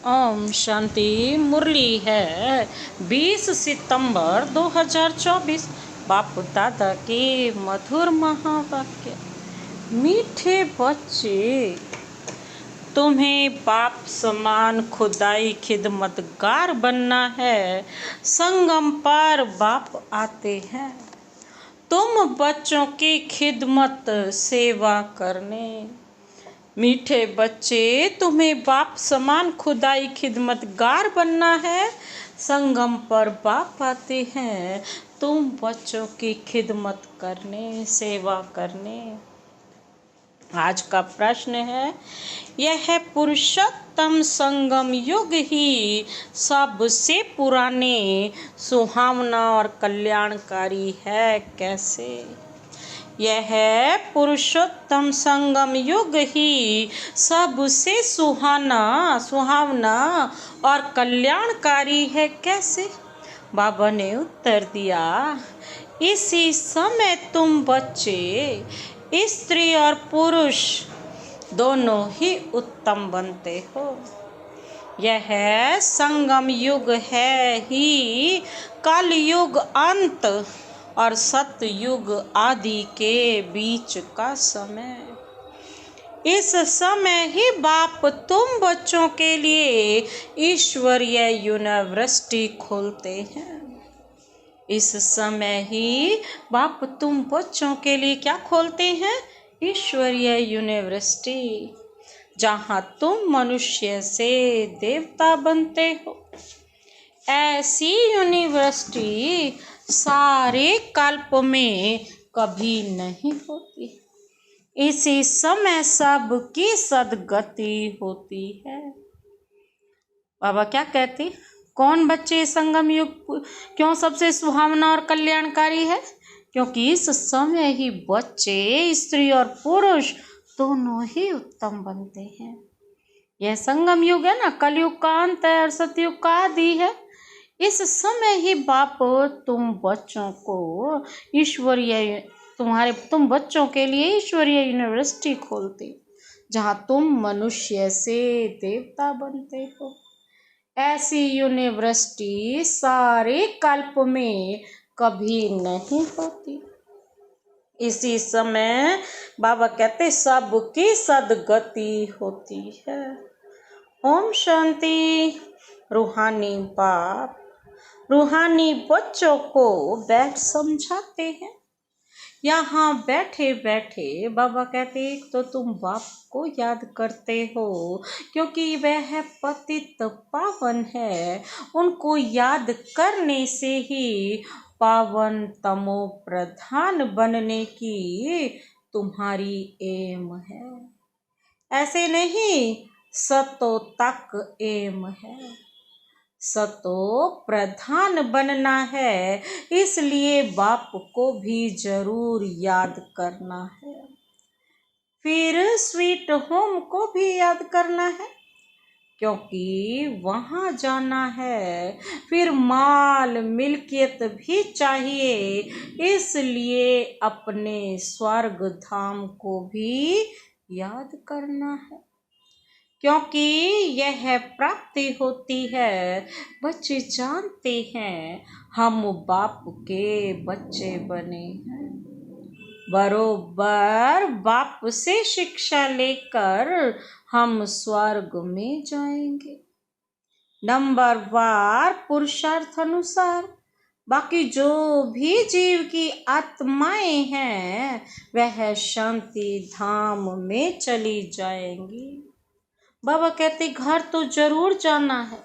ओम शांति। मुरली है 20 सितंबर 2024। बाप दादा के मधुर महावाक्य। मीठे बच्चे, तुम्हें बाप समान खुदाई खिदमतगार बनना है। संगम पर बाप आते हैं तुम बच्चों की खिदमत सेवा करने। मीठे बच्चे, तुम्हें बाप समान खुदाई खिदमतगार बनना है। संगम पर बाप आते हैं तुम बच्चों की खिदमत करने, सेवा करने। आज का प्रश्न है, यह पुरुषोत्तम संगम युग ही सबसे पुराने, सुहावना और कल्याणकारी है कैसे? यह पुरुषोत्तम संगम युग ही सबसे सुहावना और कल्याणकारी है कैसे? बाबा ने उत्तर दिया, इसी समय तुम बच्चे, स्त्री और पुरुष दोनों ही उत्तम बनते हो। यह संगम युग है ही कलयुग अंत और सतयुग आदि के बीच का समय। इस समय ही बाप तुम बच्चों के लिए ईश्वरीय यूनिवर्सिटी खोलते हैं। इस समय ही बाप तुम बच्चों के लिए क्या खोलते हैं? ईश्वरीय यूनिवर्सिटी, जहाँ तुम मनुष्य से देवता बनते हो। ऐसी यूनिवर्सिटी सारे कल्प में कभी नहीं होती। इसी समय सबकी सदगति होती है। बाबा क्या कहते, कौन बच्चे संगम युग क्यों सबसे सुहावना और कल्याणकारी है? क्योंकि इस समय ही बच्चे, स्त्री और पुरुष दोनों ही उत्तम बनते हैं। यह संगम युग है ना, कलयुग का अंत है और सतयुग का आदि है। इस समय ही बाप तुम बच्चों को तुम बच्चों के लिए ईश्वरीय यूनिवर्सिटी खोलते, जहाँ तुम मनुष्य से देवता बनते हो। ऐसी यूनिवर्सिटी सारे कल्प में कभी नहीं होती। इसी समय बाबा कहते सबकी सदगति होती है। ओम शांति। रूहानी बाप रूहानी बच्चों को बैठ समझाते हैं। यहाँ बैठे बैठे बाबा कहते, एक तो तुम बाप को याद करते हो क्योंकि वह पतित पावन है। उनको याद करने से ही पावन तमो प्रधान बनने की तुम्हारी एम है। ऐसे नहीं, सतो तक एम है। सतो प्रधान बनना है, इसलिए बाप को भी जरूर याद करना है। फिर स्वीट होम को भी याद करना है क्योंकि वहाँ जाना है। फिर माल मिल्कियत भी चाहिए, इसलिए अपने स्वर्ग धाम को भी याद करना है क्योंकि यह प्राप्ति होती है। बच्चे जानते हैं हम बाप के बच्चे बने हैं। बरोबर बाप से शिक्षा लेकर हम स्वर्ग में जाएंगे। नंबरवार पुरुषार्थ अनुसार बाकी जो भी जीव की आत्माएं हैं वह शांति धाम में चली जाएंगी। बाबा कहते घर तो जरूर जाना है।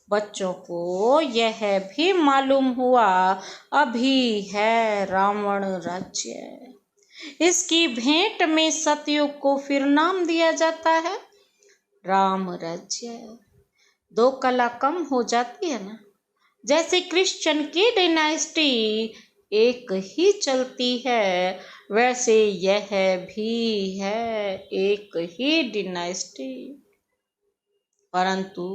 बच्चों को यह भी मालूम हुआ अभी है रावण राज्य। इसकी भेंट में सतयुग को फिर नाम दिया जाता है राम राज्य। दो कला कम हो जाती है ना। जैसे क्रिश्चियन की डायनेस्टी एक ही चलती है, वैसे यह भी है एक ही डायनेस्टी, परंतु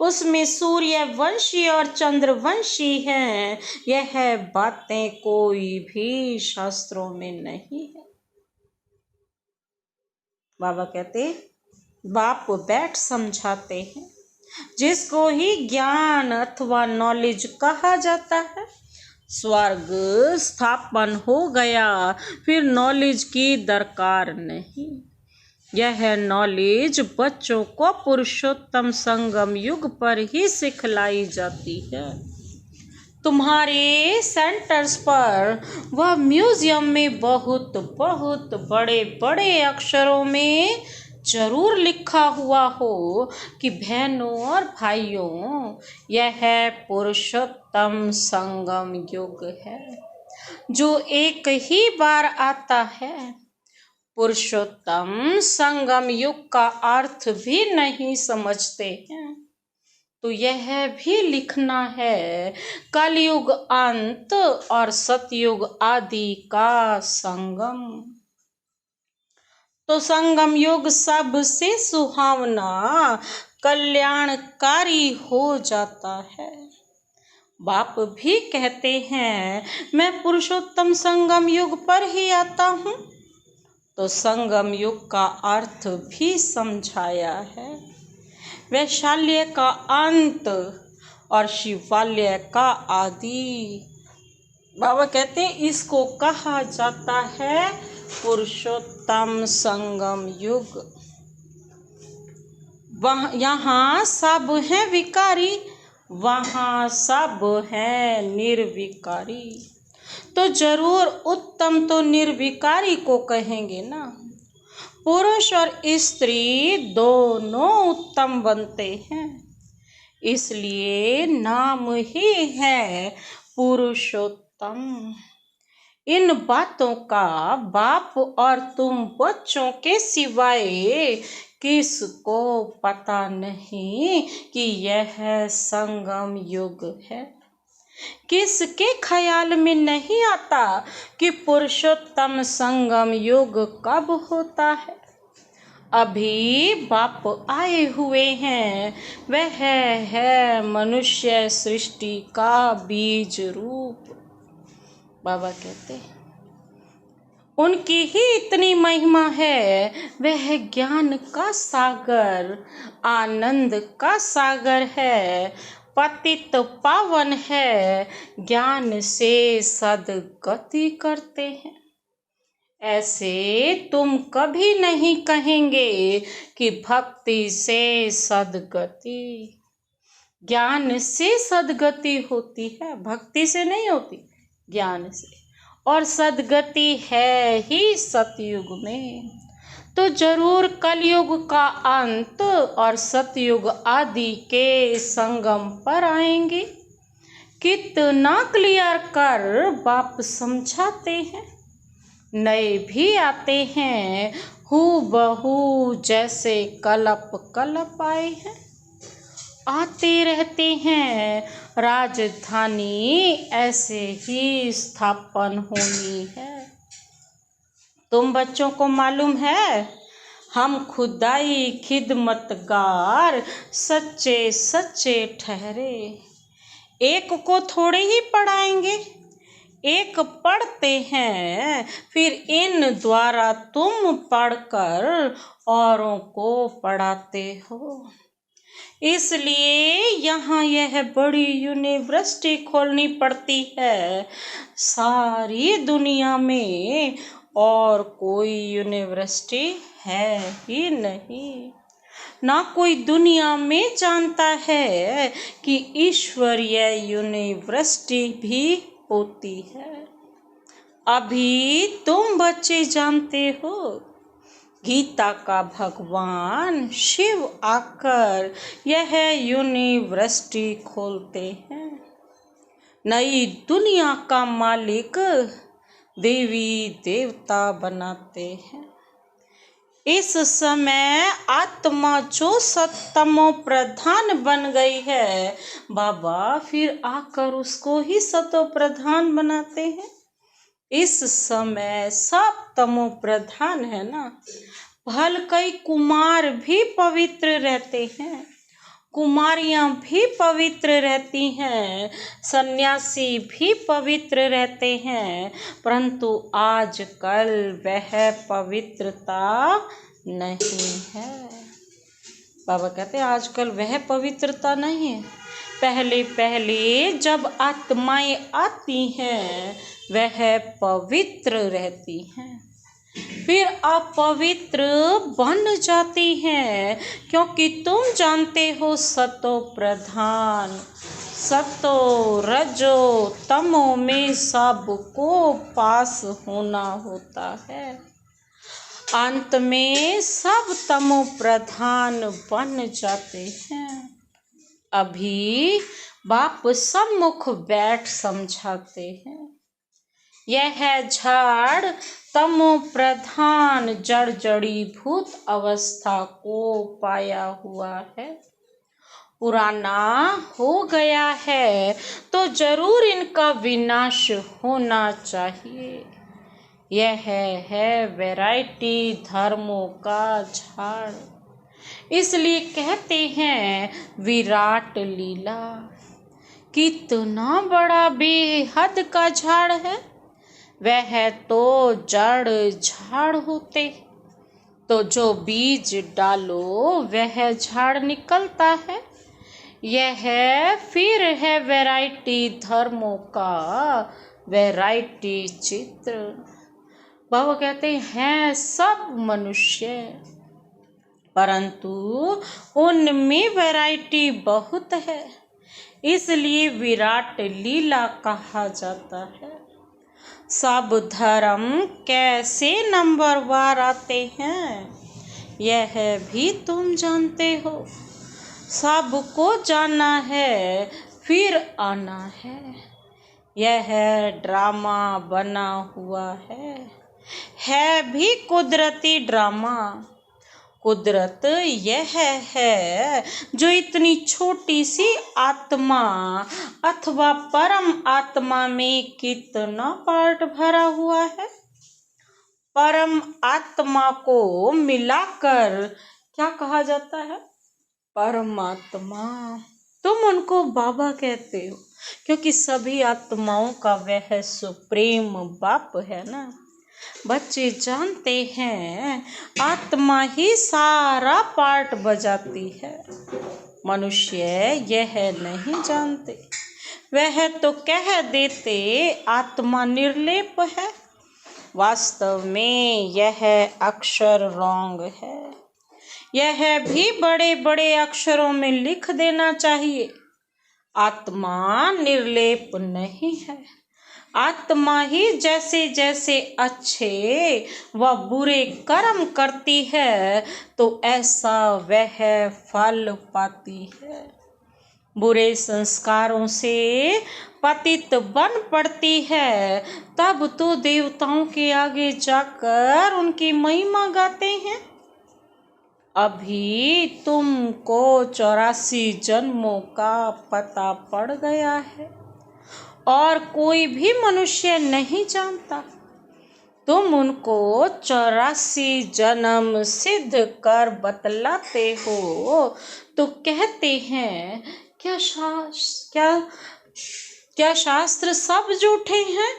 उसमें सूर्यवंशी और चंद्रवंशी हैं। यह बातें कोई भी शास्त्रों में नहीं है। बाबा कहते बाप बैठ समझाते हैं। जिसको ही ज्ञान अथवा नॉलेज कहा जाता है। स्वर्ग स्थापन हो गया, फिर नॉलेज की दरकार नहीं। यह नॉलेज बच्चों को पुरुषोत्तम संगम युग पर ही सिखलाई जाती है। तुम्हारे सेंटर्स पर वह म्यूजियम में बहुत बहुत बड़े बड़े अक्षरों में जरूर लिखा हुआ हो कि बहनों और भाइयों, यह पुरुषोत्तम संगम युग है जो एक ही बार आता है। पुरुषोत्तम संगम युग का अर्थ भी नहीं समझते हैं तो यह भी लिखना है, कलयुग अंत और सतयुग आदि का संगम। तो संगम युग सबसे सुहावना कल्याणकारी हो जाता है। बाप भी कहते हैं मैं पुरुषोत्तम संगम युग पर ही आता हूँ, तो संगम युग का अर्थ भी समझाया है। वैशाल्य का अंत और शिवालय का आदि। बाबा कहते हैं इसको कहा जाता है पुरुषोत्तम संगम युग। यहाँ सब हैं विकारी, वहाँ सब हैं निर्विकारी। तो जरूर उत्तम तो निर्विकारी को कहेंगे ना। पुरुष और स्त्री दोनों उत्तम बनते हैं, इसलिए नाम ही है पुरुषोत्तम। इन बातों का बाप और तुम बच्चों के सिवाय किसको पता नहीं कि यह संगम युग है। किसके ख्याल में नहीं आता कि पुरुषोत्तम संगम युग कब होता है। अभी बाप आए हुए हैं, वह है मनुष्य सृष्टि का बीज रूप। बाबा कहते हैं उनकी ही इतनी महिमा है, वह ज्ञान का सागर, आनंद का सागर है, पतित पावन है, ज्ञान से सद्गति करते हैं। ऐसे तुम कभी नहीं कहेंगे कि भक्ति से सद्गति। ज्ञान से सद्गति होती है, भक्ति से नहीं होती, ज्ञान से। और सद्गति है ही सतयुग में। तो जरूर कलयुग का अंत और सतयुग आदि के संगम पर आएंगे। कितना क्लियर कर बाप समझाते हैं। नए भी आते हैं, हूबहू जैसे कलप कलप आए हैं। आते रहते हैं, राजधानी ऐसे ही स्थापन होनी है। तुम बच्चों को मालूम है, हम खुदाई खिदमतगार सच्चे सच्चे ठहरे। एक को थोड़े ही पढ़ाएंगे, एक पढ़ते हैं, फिर इन द्वारा तुम पढ़कर औरों को पढ़ाते हो। इसलिए यहाँ यह बड़ी यूनिवर्सिटी खोलनी पड़ती है। सारी दुनिया में और कोई यूनिवर्सिटी है ही नहीं। ना कोई दुनिया में जानता है कि ईश्वरीय यूनिवर्सिटी भी होती है। अभी तुम बच्चे जानते हो, गीता का भगवान शिव आकर यह यूनिवर्सिटी खोलते हैं। नई दुनिया का मालिक देवी देवता बनाते हैं। इस समय आत्मा जो सतमो प्रधान बन गई है, बाबा फिर आकर उसको ही सतो प्रधान बनाते हैं। इस समय सब तमो प्रधान है ना। भल कई कुमार भी पवित्र रहते हैं, कुमारियां भी पवित्र रहती हैं, सन्यासी भी पवित्र रहते हैं, परंतु आजकल वह पवित्रता नहीं है। बाबा कहते हैं आजकल वह पवित्रता नहीं है। पहले पहले जब आत्माएं आती हैं वह पवित्र रहती हैं, फिर अपवित्र बन जाती हैं, क्योंकि तुम जानते हो सतो प्रधान सतो रजो तमो में सबको पास होना होता है। अंत में सब तमो प्रधान बन जाते हैं। अभी बाप सम्मुख बैठ समझाते हैं। यह झाड़ तमो प्रधान जड़ जड़ीभूत अवस्था को पाया हुआ है, पुराना हो गया है तो जरूर इनका विनाश होना चाहिए। यह है वैरायटी धर्मों का झाड़। इसलिए कहते हैं विराट लीला। कितना बड़ा बेहद का झाड़ है। वह तो जड़ झाड़ होते, तो जो बीज डालो वह झाड़ निकलता है। यह फिर है वैरायटी धर्मों का वैरायटी चित्र। बाबा कहते हैं सब मनुष्य, परंतु उनमें वैरायटी बहुत है, इसलिए विराट लीला कहा जाता है। सब धर्म कैसे नंबरवार आते हैं यह भी तुम जानते हो। सबको जाना है फिर आना है। यह ड्रामा बना हुआ है भी कुदरती ड्रामा। कुदरत यह है जो इतनी छोटी सी आत्मा अथवा परम आत्मा में कितना पार्ट भरा हुआ है। परम आत्मा को मिलाकर क्या कहा जाता है? परमात्मा। तुम उनको बाबा कहते हो क्योंकि सभी आत्माओं का वह सुप्रीम बाप है ना। बच्चे जानते हैं आत्मा ही सारा पार्ट बजाती है। मनुष्य यह नहीं जानते। वह तो कह देते आत्मा निर्लेप है। वास्तव में यह अक्षर रॉन्ग है। यह भी बड़े बड़े अक्षरों में लिख देना चाहिए। आत्मा निर्लेप नहीं है। आत्मा ही जैसे जैसे अच्छे व बुरे कर्म करती है तो ऐसा वह फल पाती है। बुरे संस्कारों से पतित बन पड़ती है, तब तो देवताओं के आगे जाकर उनकी महिमा गाते हैं। अभी तुमको 84 जन्मों का पता पड़ गया है और कोई भी मनुष्य नहीं जानता। तुम उनको 84 जन्म सिद्ध कर बतलाते हो तो कहते हैं क्या शास्त्र सब झूठे हैं?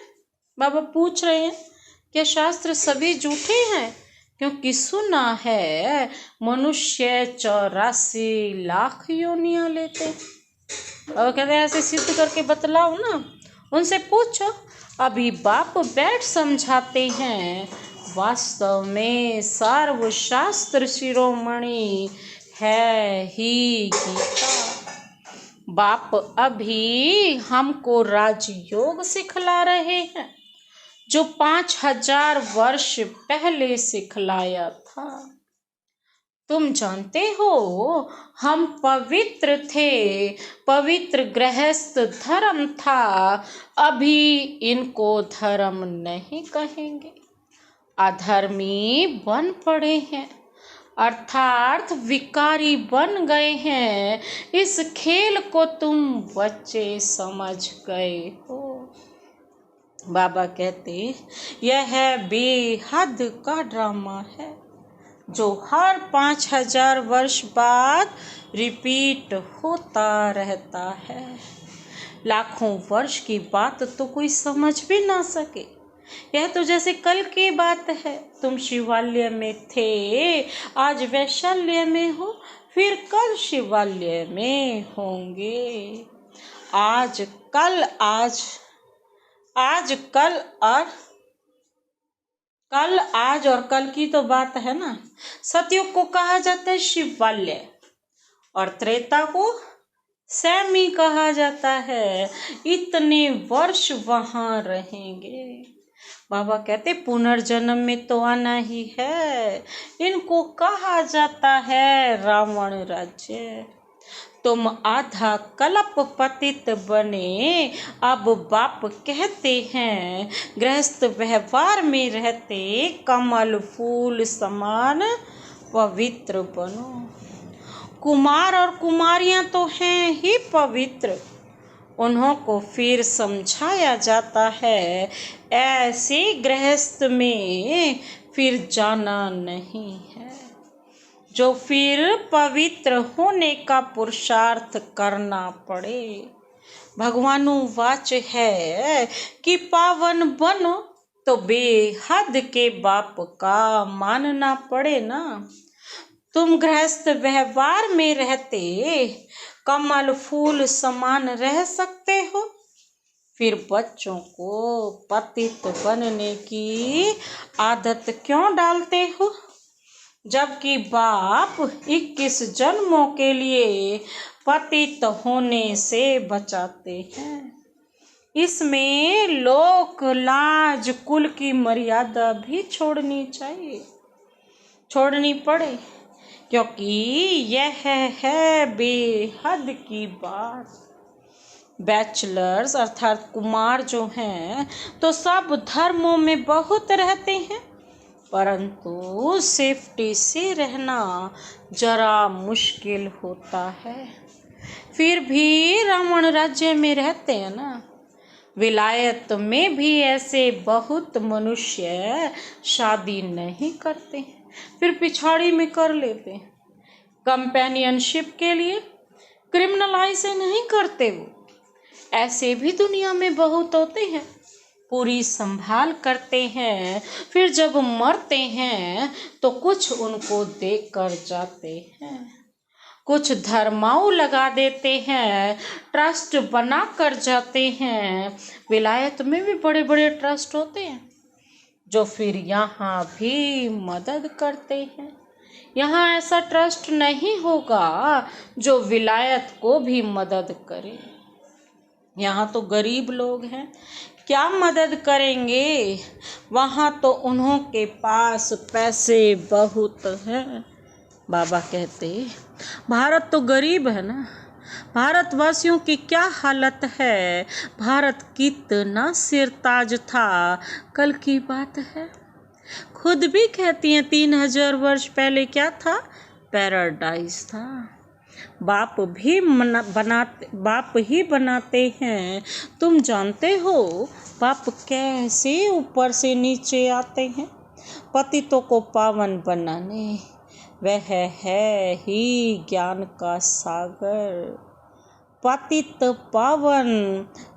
बाबा पूछ रहे हैं क्या शास्त्र सभी झूठे हैं? क्योंकि सुना है मनुष्य 84 लाख योनियां लेते। और कहते हैं ऐसे सिद्ध करके बतलाओ ना, उनसे पूछो। अभी बाप बैठ समझाते हैं। वास्तव में सर्वशास्त्र शिरोमणि है ही गीता। बाप अभी हमको राजयोग सिखला रहे हैं जो 5000 वर्ष पहले सिखलाया था। तुम जानते हो हम पवित्र थे, पवित्र गृहस्थ धर्म था। अभी इनको धर्म नहीं कहेंगे, अधर्मी बन पड़े हैं, अर्थात विकारी बन गए हैं। इस खेल को तुम बच्चे समझ गए हो। बाबा कहते यह बेहद का ड्रामा है जो हर 5000 वर्ष बाद रिपीट होता रहता है। लाखों वर्ष की बात तो कोई समझ भी ना सके, यह तो जैसे कल की बात है, तुम शिवालय में थे, आज वैशाल्य में हो, फिर कल शिवालय में होंगे। आज कल आज आज आज और कल की तो बात है ना। सतयुग को कहा जाता है शिवालय और त्रेता को सैमी कहा जाता है। इतने वर्ष वहां रहेंगे। बाबा कहते पुनर्जन्म में तो आना ही है। इनको कहा जाता है रावण राज्य। तुम आधा कल्प पतित बने, अब बाप कहते हैं गृहस्थ व्यवहार में रहते कमल फूल समान पवित्र बनो। कुमार और कुमारियां तो हैं ही पवित्र, उन्हों को फिर समझाया जाता है ऐसे गृहस्थ में फिर जाना नहीं है। जो फिर पवित्र होने का पुरुषार्थ करना पड़े। भगवानु वाच है कि पावन बनो तो बेहद के बाप का मानना पड़े ना। तुम गृहस्थ व्यवहार में रहते कमल फूल समान रह सकते हो, फिर बच्चों को पतित बनने की आदत क्यों डालते हो? जबकि बाप 21 जन्मों के लिए पतित होने से बचाते हैं। इसमें लोक लाज कुल की मर्यादा भी छोड़नी पड़े, क्योंकि यह है बेहद की बात। बैचलर्स अर्थात कुमार जो हैं तो सब धर्मों में बहुत रहते हैं, परंतु सेफ्टी से रहना जरा मुश्किल होता है। फिर भी रावण राज्य में रहते हैं ना। विलायत में भी ऐसे बहुत मनुष्य शादी नहीं करते, फिर पिछाड़ी में कर लेते हैं। कंपेनियनशिप के लिए क्रिमिनलाइज नहीं करते, वो ऐसे भी दुनिया में बहुत होते हैं। पूरी संभाल करते हैं, फिर जब मरते हैं तो कुछ उनको देख कर जाते हैं, कुछ धर्माऊ लगा देते हैं, ट्रस्ट बना कर जाते हैं। विलायत में भी बड़े बड़े ट्रस्ट होते हैं जो फिर यहाँ भी मदद करते हैं। यहाँ ऐसा ट्रस्ट नहीं होगा जो विलायत को भी मदद करे। यहाँ तो गरीब लोग हैं, क्या मदद करेंगे? वहाँ तो उन्हों के पास पैसे बहुत हैं। बाबा कहते भारत तो गरीब है ना। भारतवासियों की क्या हालत है। भारत कितना सिरताज था, कल की बात है। खुद भी कहती हैं 3000 वर्ष पहले क्या था? पैराडाइज था। बाप ही बनाते हैं। तुम जानते हो बाप कैसे ऊपर से नीचे आते हैं पतितों को पावन बनाने। वह है ही ज्ञान का सागर। पतित पावन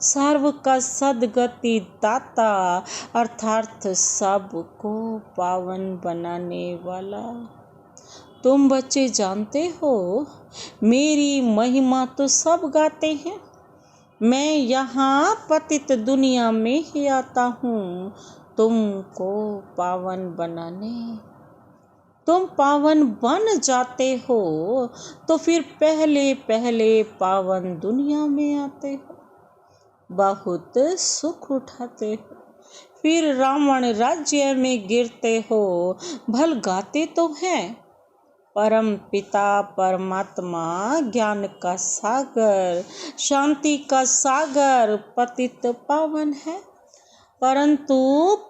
सर्व का सदगति दाता, अर्थात सबको पावन बनाने वाला। तुम बच्चे जानते हो मेरी महिमा तो सब गाते हैं। मैं यहाँ पतित दुनिया में ही आता हूँ तुमको पावन बनाने। तुम पावन बन जाते हो तो फिर पहले पहले पावन दुनिया में आते हो, बहुत सुख उठाते हो, फिर रावण राज्य में गिरते हो। भल गाते तो हैं परम पिता परमात्मा ज्ञान का सागर, शांति का सागर पतित पावन है, परंतु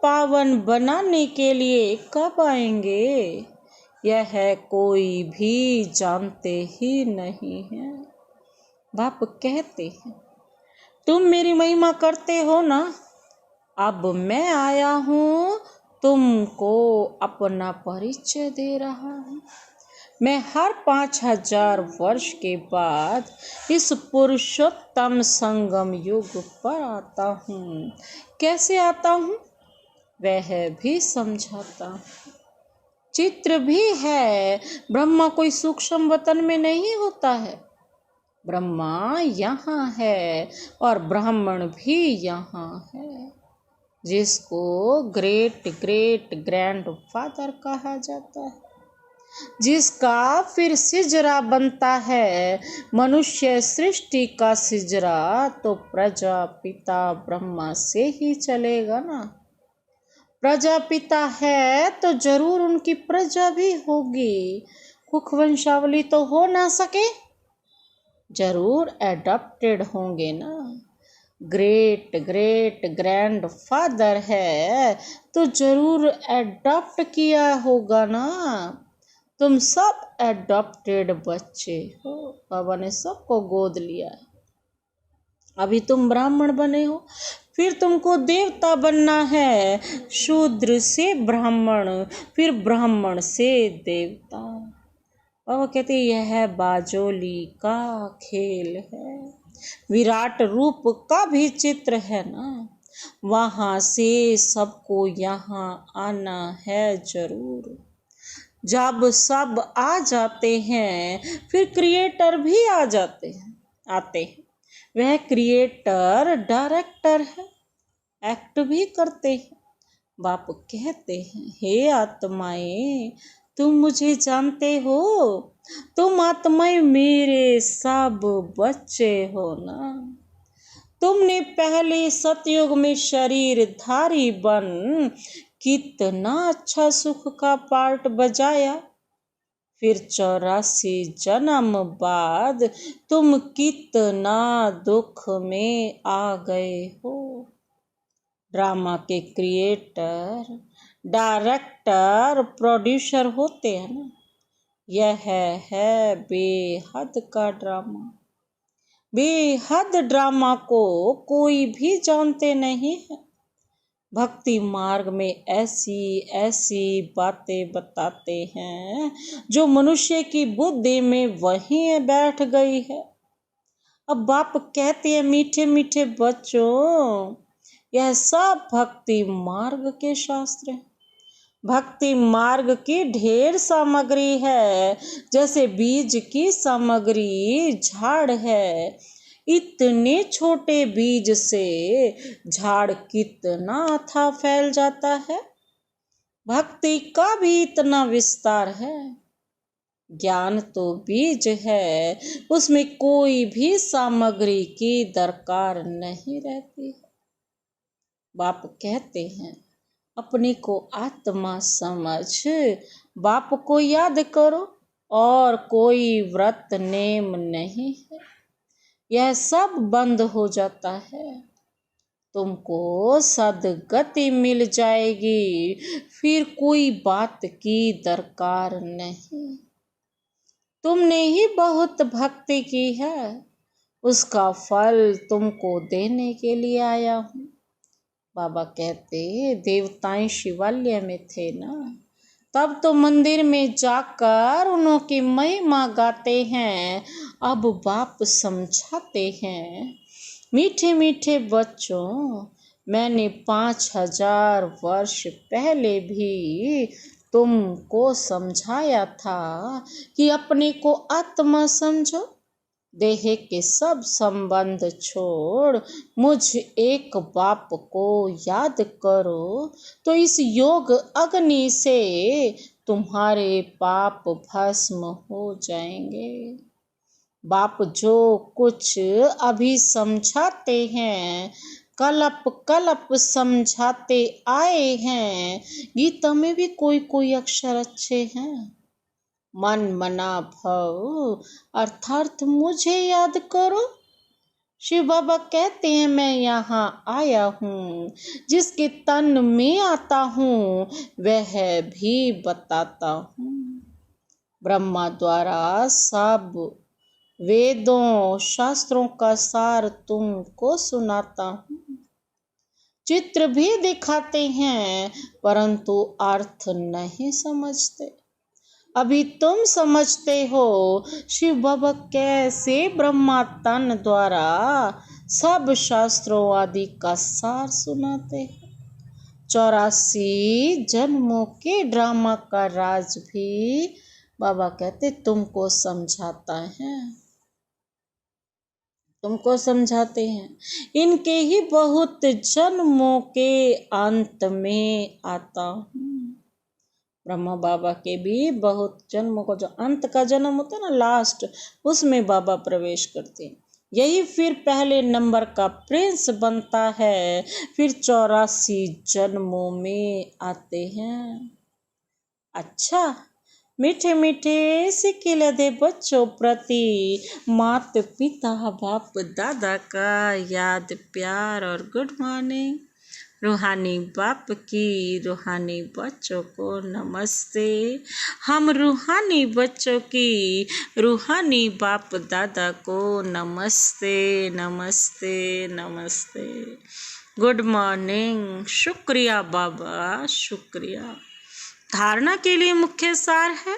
पावन बनाने के लिए कब आएंगे यह कोई भी जानते ही नहीं है। बाप कहते हैं तुम मेरी महिमा करते हो ना, अब मैं आया हूँ तुमको अपना परिचय दे रहा हूँ। मैं हर 5000 वर्ष के बाद इस पुरुषोत्तम संगम युग पर आता हूँ। कैसे आता हूँ? वह भी समझाता। चित्र भी है, ब्रह्मा कोई सूक्ष्म वतन में नहीं होता है। ब्रह्मा यहाँ है और ब्राह्मण भी यहाँ है, जिसको ग्रेट ग्रेट ग्रैंड फादर कहा जाता है, जिसका फिर सिजरा बनता है। मनुष्य सृष्टि का सिजरा तो प्रजापिता ब्रह्मा से ही चलेगा ना। प्रजापिता है तो जरूर उनकी प्रजा भी होगी। कुख वंशावली तो हो ना सके, जरूर एडॉप्टेड होंगे ना। ग्रेट ग्रेट ग्रैंड फादर है तो जरूर एडॉप्ट किया होगा ना। तुम सब एडॉप्टेड बच्चे हो, बाबा ने सबको गोद लिया है। अभी तुम ब्राह्मण बने हो, फिर तुमको देवता बनना है। शूद्र से ब्राह्मण, फिर ब्राह्मण से देवता। बाबा कहते यह बाजोली का खेल है, विराट रूप का भी चित्र है ना। वहाँ से सबको यहाँ आना है जरूर। जब सब आ जाते हैं फिर क्रिएटर भी आ जाते हैं, आते हैं। वह क्रिएटर डायरेक्टर है, एक्ट भी करते हैं। बाप कहते हैं हे आत्माएं, तुम मुझे जानते हो, तुम आत्माएं मेरे सब बच्चे हो ना। तुमने पहले सतयुग में शरीर धारी बन कितना अच्छा सुख का पार्ट बजाया, फिर 84 जन्म बाद तुम कितना दुख में आ गए हो। ड्रामा के क्रिएटर, डायरेक्टर, प्रोड्यूसर होते हैं ना। यह है बेहद का ड्रामा। बेहद ड्रामा को कोई भी जानते नहीं है। भक्ति मार्ग में ऐसी ऐसी बातें बताते हैं जो मनुष्य की बुद्धि में वहीं बैठ गई है। अब बाप कहते हैं मीठे मीठे बच्चों, यह सब भक्ति मार्ग के शास्त्र हैं। भक्ति मार्ग की ढेर सामग्री है, जैसे बीज की सामग्री झाड़ है। इतने छोटे बीज से झाड़ कितना था फैल जाता है। भक्ति का भी इतना विस्तार है। ज्ञान तो बीज है, उसमें कोई भी सामग्री की दरकार नहीं रहती। बाप कहते हैं अपने को आत्मा समझ, बाप को याद करो, और कोई व्रत नेम नहीं है। यह सब बंद हो जाता है, तुमको सदगति मिल जाएगी, फिर कोई बात की दरकार नहीं। तुमने ही बहुत भक्ति की है, उसका फल तुमको देने के लिए आया हूँ। बाबा कहते देवताएं शिवालय में थे ना, तब तो मंदिर में जाकर उनकी महिमा गाते हैं। अब बाप समझाते हैं मीठे मीठे बच्चों, मैंने 5000 वर्ष पहले भी तुमको समझाया था कि अपने को आत्मा समझो, देह के सब संबंध छोड़ मुझ एक बाप को याद करो, तो इस योग अग्नि से तुम्हारे पाप भस्म हो जाएंगे। बाप जो कुछ अभी समझाते हैं, कलप कलप समझाते आए हैं। गीता में भी कोई कोई अक्षर अच्छे हैं। मन मना भव अर्थात मुझे याद करो। शिव बाबा कहते हैं मैं यहाँ आया हूँ, जिसके तन में आता हूँ वह भी बताता हूँ। ब्रह्मा द्वारा सब वेदों शास्त्रों का सार तुमको सुनाता हूँ। चित्र भी दिखाते हैं परंतु अर्थ नहीं समझते। अभी तुम समझते हो शिव बाबा कैसे ब्रह्मा तन द्वारा सब शास्त्रों आदि का सार सुनाते हैं। 84 जन्मों के ड्रामा का राज भी बाबा कहते तुमको समझाता है, तुमको समझाते हैं। इनके ही बहुत जन्मों के अंत में आता हूँ। ब्रह्मा बाबा के भी बहुत जन्मों का जो अंत का जन्म होता है ना, लास्ट, उसमें बाबा प्रवेश करते हैं। यही फिर पहले नंबर का प्रिंस बनता है, फिर 84 जन्मों में आते हैं। अच्छा, मीठे मीठे सिक्के दे बच्चों प्रति मात पिता बाप दादा का याद प्यार और गुड मॉर्निंग। रूहानी बाप की रूहानी बच्चों को नमस्ते। हम रूहानी बच्चों की रूहानी बाप दादा को नमस्ते नमस्ते नमस्ते। Good morning. शुक्रिया बाबा, शुक्रिया। धारणा के लिए मुख्य सार है,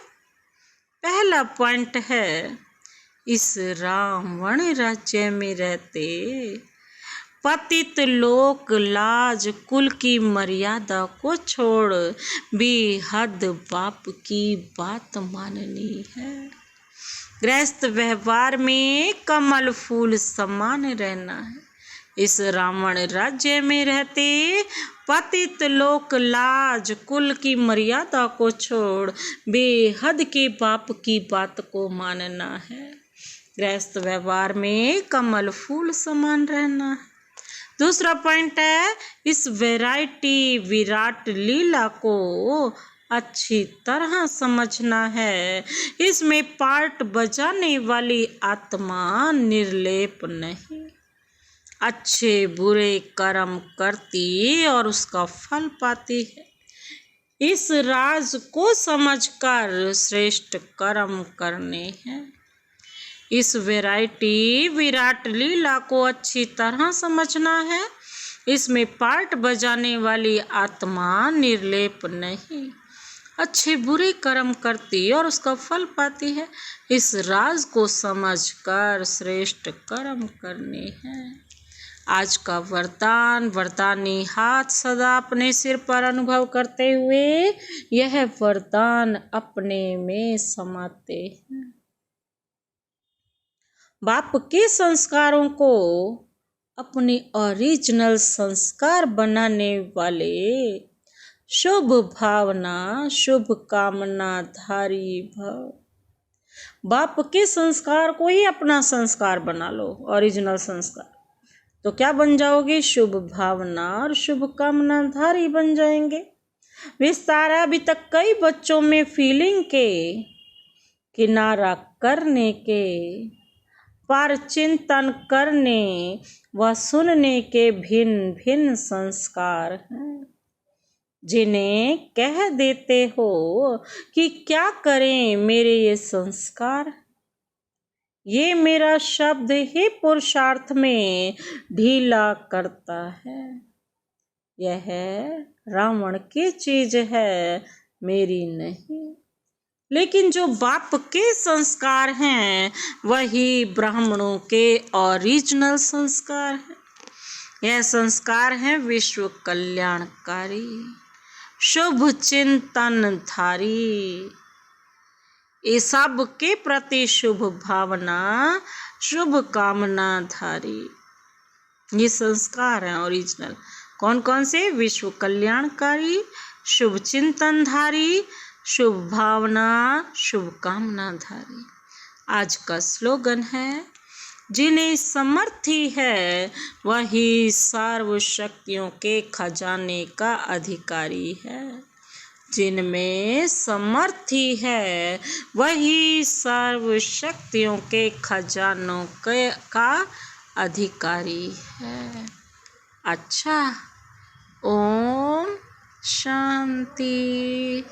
पहला पॉइंट है, इस रावण राज्य में रहते पतित लोक लाज कुल की मर्यादा को छोड़ बेहद बाप की बात माननी है। गृहस्थ व्यवहार में कमल फूल समान रहना है। इस रावण राज्य में रहते पतित लोक लाज कुल की मर्यादा को छोड़ बेहद के बाप की बात को मानना है। गृहस्थ व्यवहार में कमल फूल समान रहना है। दूसरा पॉइंट है, इस वैरायटी विराट लीला को अच्छी तरह समझना है। इसमें पार्ट बजाने वाली आत्मा निर्लेप नहीं, अच्छे बुरे कर्म करती और उसका फल पाती है। इस राज को समझकर श्रेष्ठ कर्म करने हैं। इस वैरायटी विराट लीला को अच्छी तरह समझना है। इसमें पार्ट बजाने वाली आत्मा निर्लेप नहीं, अच्छे बुरे कर्म करती और उसका फल पाती है। इस राज को समझकर श्रेष्ठ कर्म करने हैं। आज का वरदान, वरदानी हाथ सदा अपने सिर पर अनुभव करते हुए यह वरदान अपने में समाते हैं। बाप के संस्कारों को अपने ओरिजिनल संस्कार बनाने वाले शुभ भावना शुभ कामना धारी भव। बाप के संस्कार को ही अपना संस्कार बना लो, ओरिजिनल संस्कार, तो क्या बन जाओगे? शुभ भावना और शुभ कामना धारी बन जाएंगे। विस्तार है, अभी तक कई बच्चों में फीलिंग के किनारा करने के पर चिंतन करने व सुनने के भिन्न भिन्न संस्कार हैं, जिन्हें कह देते हो कि क्या करें मेरे ये संस्कार। ये मेरा शब्द ही पुरुषार्थ में ढीला करता है। यह रावण की चीज है, मेरी नहीं। लेकिन जो बाप के संस्कार हैं वही ब्राह्मणों के ओरिजिनल संस्कार हैं। यह संस्कार हैं विश्व कल्याणकारी, शुभ चिंतन धारी, ये सब के प्रति शुभ भावना शुभ कामना धारी। ये संस्कार हैं ओरिजिनल। कौन कौन से? विश्व कल्याणकारी, शुभ चिंतन धारी, शुभ भावना शुभ कामना धारी। आज का स्लोगन है, जिन्हें समर्थी है वही सर्व शक्तियों के खजाने का अधिकारी है। जिनमें समर्थी है वही सर्व शक्तियों के खजानों का अधिकारी है। अच्छा, ओम शांति।